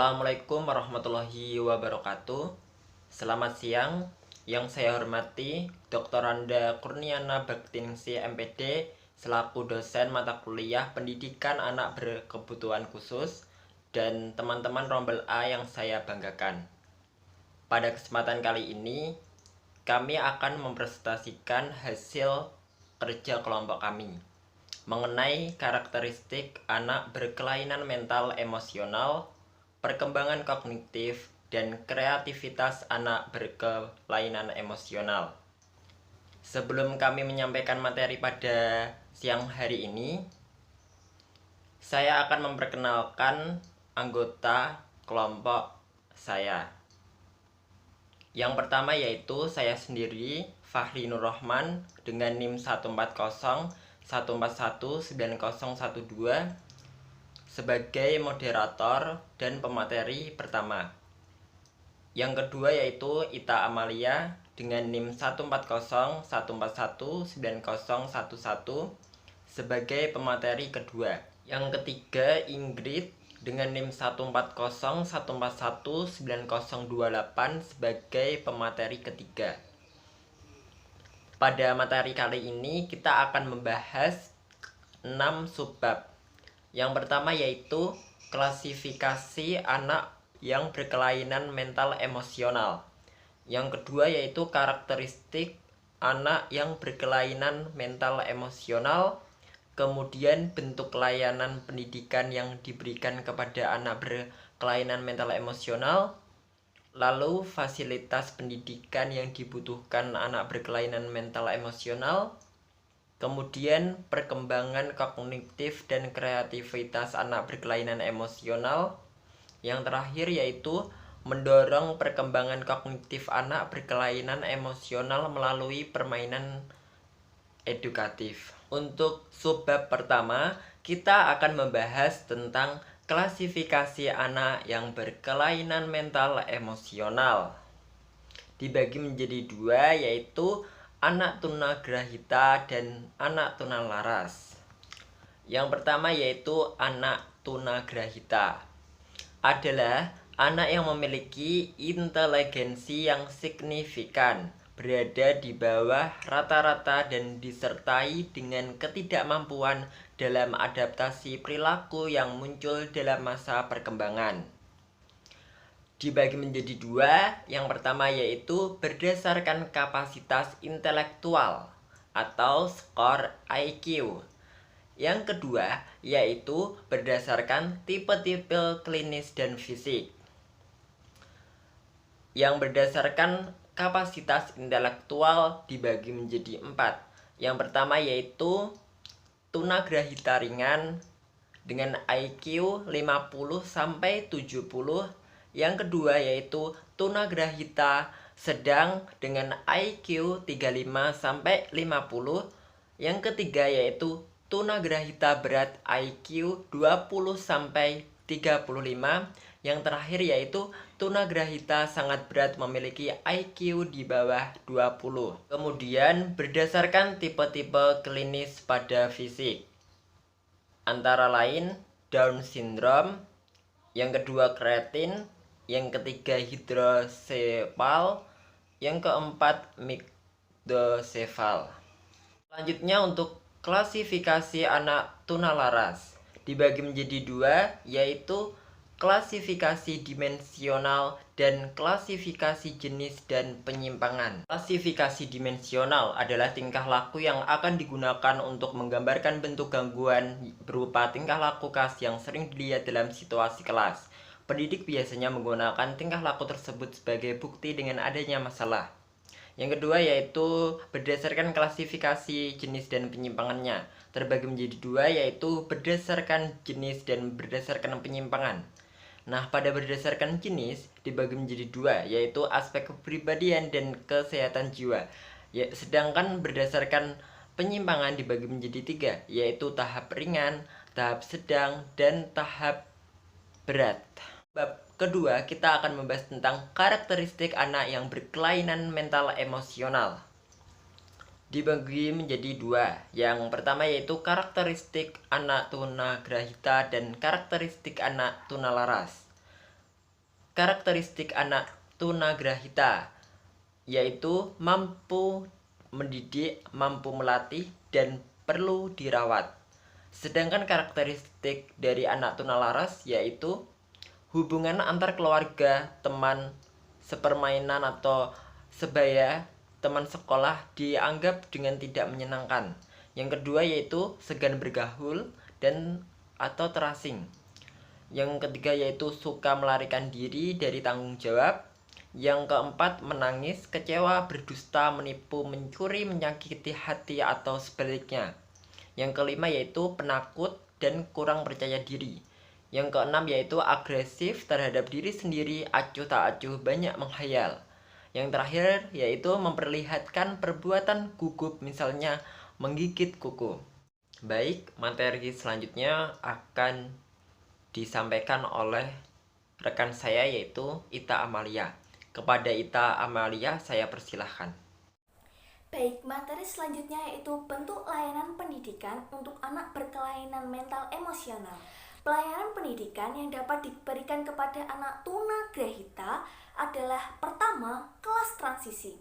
Assalamualaikum warahmatullahi wabarakatuh. Selamat siang. Yang saya hormati Dr. Randa Kurniana Baktiningsih MPD selaku dosen mata kuliah Pendidikan Anak Berkebutuhan Khusus dan teman-teman Rombel A yang saya banggakan. Pada kesempatan kali ini, kami akan mempresentasikan hasil kerja kelompok kami mengenai karakteristik anak berkelainan mental emosional, perkembangan kognitif, dan kreativitas anak berkelainan emosional. Sebelum kami menyampaikan materi pada siang hari ini, saya akan memperkenalkan anggota kelompok saya. Yang pertama yaitu saya sendiri, Fahri Nur Rahman, dengan NIM 140 141 9012 sebagai moderator dan pemateri pertama. Yang kedua yaitu Ita Amalia dengan NIM 140 141 9011 sebagai pemateri kedua. Yang ketiga Ingrid dengan NIM 140 141 9028 sebagai pemateri ketiga. Pada materi kali ini kita akan membahas 6 subbab. Yang pertama yaitu klasifikasi anak yang berkelainan mental emosional. Yang kedua yaitu karakteristik anak yang berkelainan mental emosional. Kemudian bentuk layanan pendidikan yang diberikan kepada anak berkelainan mental emosional. Lalu fasilitas pendidikan yang dibutuhkan anak berkelainan mental emosional. Kemudian perkembangan kognitif dan kreativitas anak berkelainan emosional. Yang terakhir yaitu mendorong perkembangan kognitif anak berkelainan emosional melalui permainan edukatif. Untuk subbab pertama, kita akan membahas tentang klasifikasi anak yang berkelainan mental emosional. Dibagi menjadi dua, yaitu anak tunagrahita dan anak tunalaras. Yang pertama yaitu anak tunagrahita adalah anak yang memiliki inteligensi yang signifikan, berada di bawah rata-rata dan disertai dengan ketidakmampuan dalam adaptasi perilaku yang muncul dalam masa perkembangan. Dibagi menjadi dua, yang pertama yaitu berdasarkan kapasitas intelektual atau skor IQ. Yang kedua yaitu berdasarkan tipe-tipe klinis dan fisik. Yang berdasarkan kapasitas intelektual dibagi menjadi 4. Yang pertama yaitu tunagrahita ringan dengan IQ 50-70. Yang kedua yaitu tunagrahita sedang dengan IQ 35-50. Yang ketiga yaitu tunagrahita berat IQ 20-35. Yang terakhir yaitu tunagrahita sangat berat memiliki IQ di bawah 20. Kemudian berdasarkan tipe-tipe klinis pada fisik, antara lain Down syndrome, yang kedua kreatin, yang ketiga hidrosefal, yang keempat mikdosefal. Selanjutnya untuk klasifikasi anak tunalaras dibagi menjadi dua, yaitu klasifikasi dimensional dan klasifikasi jenis dan penyimpangan. Klasifikasi dimensional adalah tingkah laku yang akan digunakan untuk menggambarkan bentuk gangguan berupa tingkah laku khas yang sering dilihat dalam situasi kelas. Pendidik biasanya menggunakan tingkah laku tersebut sebagai bukti dengan adanya masalah. Yang kedua yaitu berdasarkan klasifikasi jenis dan penyimpangannya, terbagi menjadi dua, yaitu berdasarkan jenis dan berdasarkan penyimpangan. Nah, pada berdasarkan jenis dibagi menjadi dua, yaitu aspek kepribadian dan kesehatan jiwa. Sedangkan berdasarkan penyimpangan dibagi menjadi tiga, yaitu tahap ringan, tahap sedang, dan tahap berat. Bab kedua kita akan membahas tentang karakteristik anak yang berkelainan mental emosional. Dibagi menjadi dua. Yang pertama yaitu karakteristik anak tunagrahita dan karakteristik anak tunalaras. Karakteristik anak tunagrahita yaitu mampu mendidik, mampu melatih, dan perlu dirawat. Sedangkan karakteristik dari anak tunalaras yaitu hubungan antar keluarga, teman sepermainan atau sebaya, teman sekolah dianggap dengan tidak menyenangkan. Yang kedua yaitu segan bergaul dan atau terasing. Yang ketiga yaitu suka melarikan diri dari tanggung jawab. Yang keempat menangis, kecewa, berdusta, menipu, mencuri, menyakiti hati atau sebaliknya. Yang kelima yaitu penakut dan kurang percaya diri. Yang keenam yaitu agresif terhadap diri sendiri, acuh tak acuh, banyak menghayal. Yang terakhir yaitu memperlihatkan perbuatan gugup, misalnya menggigit kuku. Baik, materi selanjutnya akan disampaikan oleh rekan saya yaitu Ita Amalia. Kepada Ita Amalia saya persilahkan. Baik, materi selanjutnya yaitu bentuk layanan pendidikan untuk anak berkelainan mental emosional. Pelayanan pendidikan yang dapat diberikan kepada anak tunagrahita adalah pertama, kelas transisi.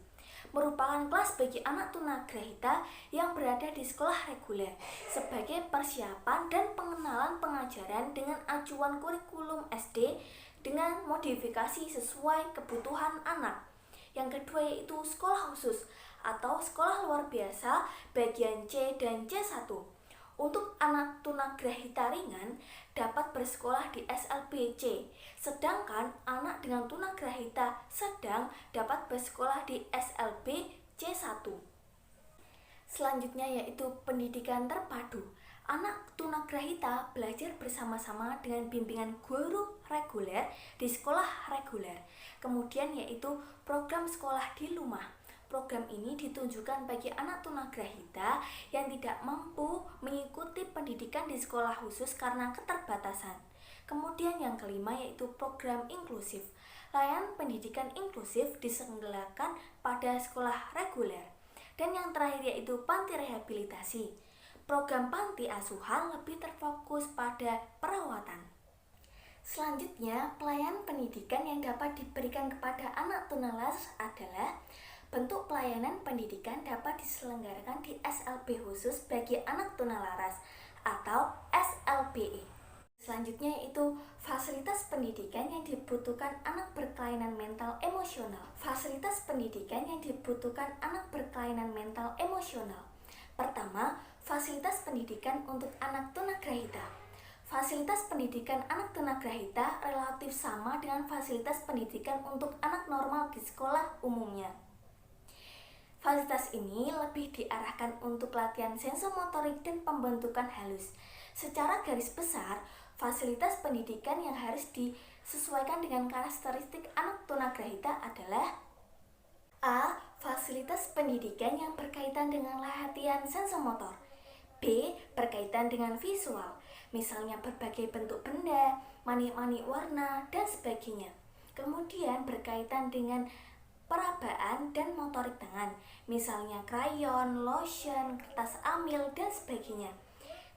Merupakan kelas bagi anak tunagrahita yang berada di sekolah reguler sebagai persiapan dan pengenalan pengajaran dengan acuan kurikulum SD dengan modifikasi sesuai kebutuhan anak. Yang kedua yaitu sekolah khusus atau sekolah luar biasa bagian C dan C1. Untuk anak tunagrahita ringan dapat bersekolah di SLB-C, sedangkan anak dengan tunagrahita sedang dapat bersekolah di SLB C1. Selanjutnya yaitu pendidikan terpadu. Anak tunagrahita belajar bersama-sama dengan bimbingan guru reguler di sekolah reguler. Kemudian yaitu program sekolah di rumah. Program ini ditunjukkan bagi anak tunagrahita yang tidak mampu mengikuti pendidikan di sekolah khusus karena keterbatasan. Kemudian yang kelima yaitu program inklusif. Layanan pendidikan inklusif diselenggarakan pada sekolah reguler. Dan yang terakhir yaitu panti rehabilitasi. Program panti asuhan lebih terfokus pada perawatan. Selanjutnya, pelayanan pendidikan yang dapat diberikan kepada anak tunalaras adalah bentuk pelayanan pendidikan dapat diselenggarakan di SLB khusus bagi anak tunalaras atau SLBE. Selanjutnya yaitu fasilitas pendidikan yang dibutuhkan anak berkelainan mental emosional. Fasilitas pendidikan yang dibutuhkan anak berkelainan mental emosional. Pertama, fasilitas pendidikan untuk anak tunagrahita. Fasilitas pendidikan anak tunagrahita relatif sama dengan fasilitas pendidikan untuk anak normal di sekolah umumnya. Fasilitas ini lebih diarahkan untuk latihan sensomotorik dan pembentukan halus. Secara garis besar, fasilitas pendidikan yang harus disesuaikan dengan karakteristik anak tunagrahita adalah A. Fasilitas pendidikan yang berkaitan dengan latihan sensomotor. B. Berkaitan dengan visual, misalnya berbagai bentuk benda, manik-manik warna, dan sebagainya. Kemudian berkaitan dengan perabaan dan motorik tangan, misalnya krayon, lotion, kertas amil, dan sebagainya.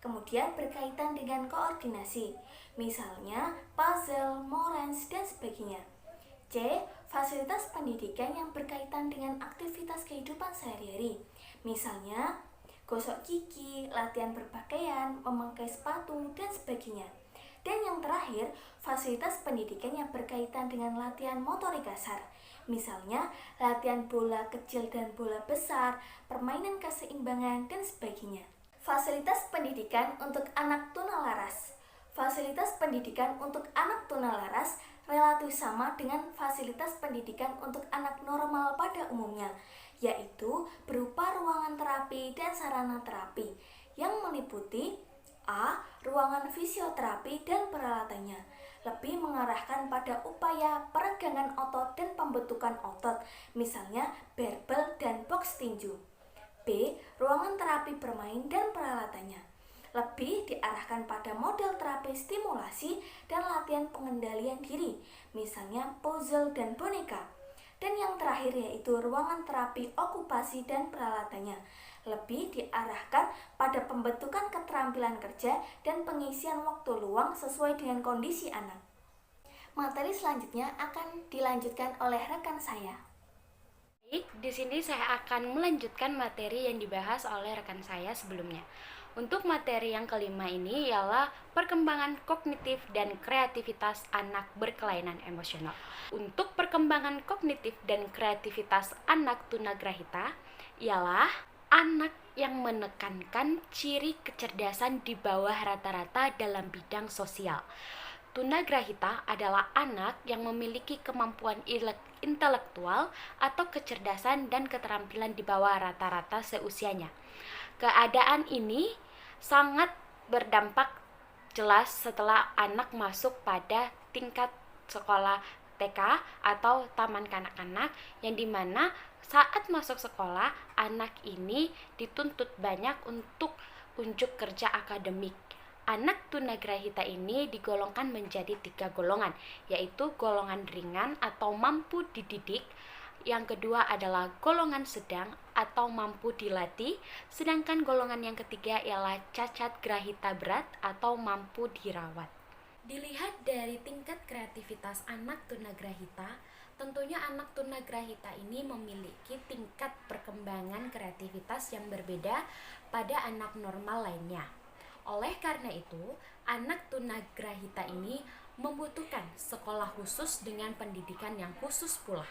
Kemudian berkaitan dengan koordinasi, misalnya puzzle, morens, dan sebagainya. C. Fasilitas pendidikan yang berkaitan dengan aktivitas kehidupan sehari-hari, misalnya gosok gigi, latihan berpakaian, memakai sepatu, dan sebagainya. Dan yang terakhir, fasilitas pendidikan yang berkaitan dengan latihan motorik kasar, misalnya latihan bola kecil dan bola besar, permainan keseimbangan, dan sebagainya. Fasilitas pendidikan untuk anak tunalaras. Fasilitas pendidikan untuk anak tunalaras relatif sama dengan fasilitas pendidikan untuk anak normal pada umumnya, yaitu berupa ruangan terapi dan sarana terapi yang meliputi A. Ruangan fisioterapi dan peralatannya, lebih mengarahkan pada upaya peregangan otot dan pembentukan otot, misalnya barbel dan box tinju. B. Ruangan terapi bermain dan peralatannya, lebih diarahkan pada model terapi stimulasi dan latihan pengendalian diri, misalnya puzzle dan boneka. Dan yang terakhir yaitu ruangan terapi okupasi dan peralatannya, lebih diarahkan pada pembentukan keterampilan kerja dan pengisian waktu luang sesuai dengan kondisi anak. Materi selanjutnya akan dilanjutkan oleh rekan saya. Baik, di sini saya akan melanjutkan materi yang dibahas oleh rekan saya sebelumnya. Untuk materi yang kelima ini ialah perkembangan kognitif dan kreativitas anak berkelainan emosional. Untuk perkembangan kognitif dan kreativitas anak tunagrahita ialah anak yang menekankan ciri kecerdasan di bawah rata-rata dalam bidang sosial. Tunagrahita adalah anak yang memiliki kemampuan intelektual atau kecerdasan dan keterampilan di bawah rata-rata seusianya. Keadaan ini sangat berdampak jelas setelah anak masuk pada tingkat sekolah TK atau taman kanak-kanak, yang dimana saat masuk sekolah anak ini dituntut banyak untuk unjuk kerja akademik. Anak tunagrahita ini digolongkan menjadi 3 golongan, yaitu golongan ringan atau mampu dididik, yang kedua adalah golongan sedang atau mampu dilatih, sedangkan golongan yang ketiga ialah cacat grahita berat atau mampu dirawat. Dilihat dari tingkat kreativitas anak tunagrahita, tentunya anak tunagrahita ini memiliki tingkat perkembangan kreativitas yang berbeda pada anak normal lainnya. Oleh karena itu, anak tunagrahita ini membutuhkan sekolah khusus dengan pendidikan yang khusus pula.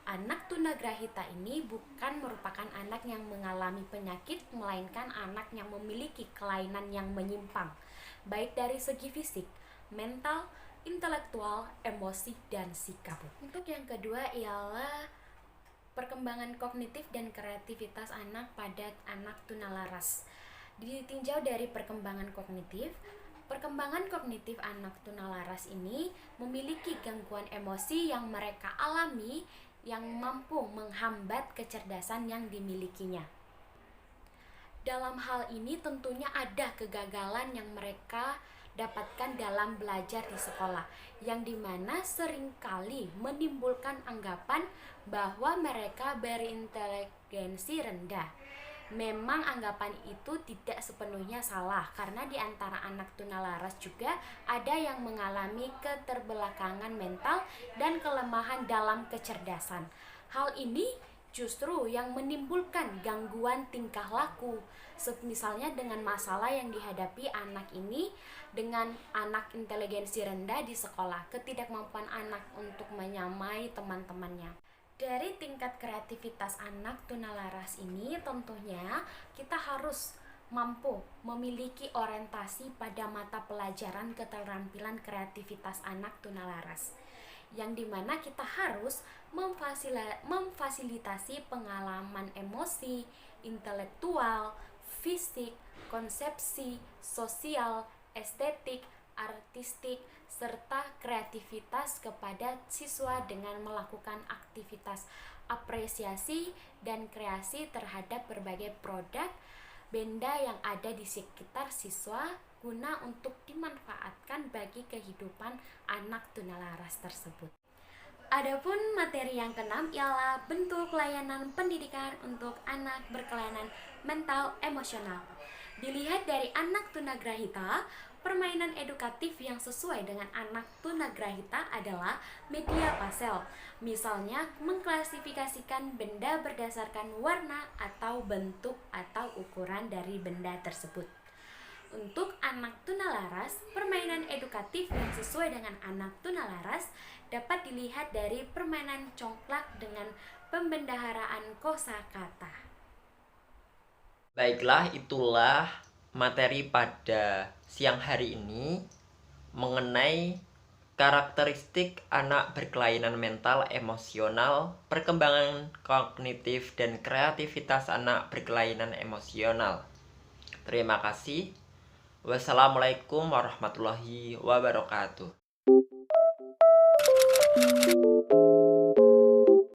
Anak tunagrahita ini bukan merupakan anak yang mengalami penyakit, melainkan anak yang memiliki kelainan yang menyimpang, baik dari segi fisik, mental, intelektual, emosi, dan sikap. Untuk yang kedua ialah perkembangan kognitif dan kreativitas anak pada anak tunalaras. Ditinjau dari perkembangan kognitif anak tunalaras ini memiliki gangguan emosi yang mereka alami yang mampu menghambat kecerdasan yang dimilikinya. Dalam hal ini tentunya ada kegagalan yang mereka dapatkan dalam belajar di sekolah, yang dimana seringkali menimbulkan anggapan bahwa mereka berinteligensi rendah. Memang anggapan itu tidak sepenuhnya salah, karena di antara anak tunalaras juga ada yang mengalami keterbelakangan mental dan kelemahan dalam kecerdasan. Hal ini justru yang menimbulkan gangguan tingkah laku, misalnya dengan masalah yang dihadapi anak ini dengan anak inteligensi rendah di sekolah, ketidakmampuan anak untuk menyamai teman-temannya. Dari tingkat kreativitas anak tunalaras ini tentunya kita harus mampu memiliki orientasi pada mata pelajaran keterampilan kreativitas anak tunalaras, yang dimana kita harus memfasilitasi pengalaman emosi, intelektual, fisik, konsepsi, sosial, estetik, artistik, serta kreativitas kepada siswa dengan melakukan aktivitas apresiasi dan kreasi terhadap berbagai produk benda yang ada di sekitar siswa guna untuk dimanfaatkan bagi kehidupan anak tunalaras tersebut. Adapun materi yang keenam ialah bentuk layanan pendidikan untuk anak berkelainan mental emosional. Dilihat dari anak tunagrahita, permainan edukatif yang sesuai dengan anak tunagrahita adalah media pasel. Misalnya, mengklasifikasikan benda berdasarkan warna atau bentuk atau ukuran dari benda tersebut. Untuk anak tunalaras, permainan edukatif yang sesuai dengan anak tunalaras dapat dilihat dari permainan congklak dengan pembendaharaan kosakata. Baiklah, itulah materi pada siang hari ini mengenai karakteristik anak berkelainan mental emosional, perkembangan kognitif dan kreativitas anak berkelainan emosional. Terima kasih. Wassalamualaikum warahmatullahi wabarakatuh.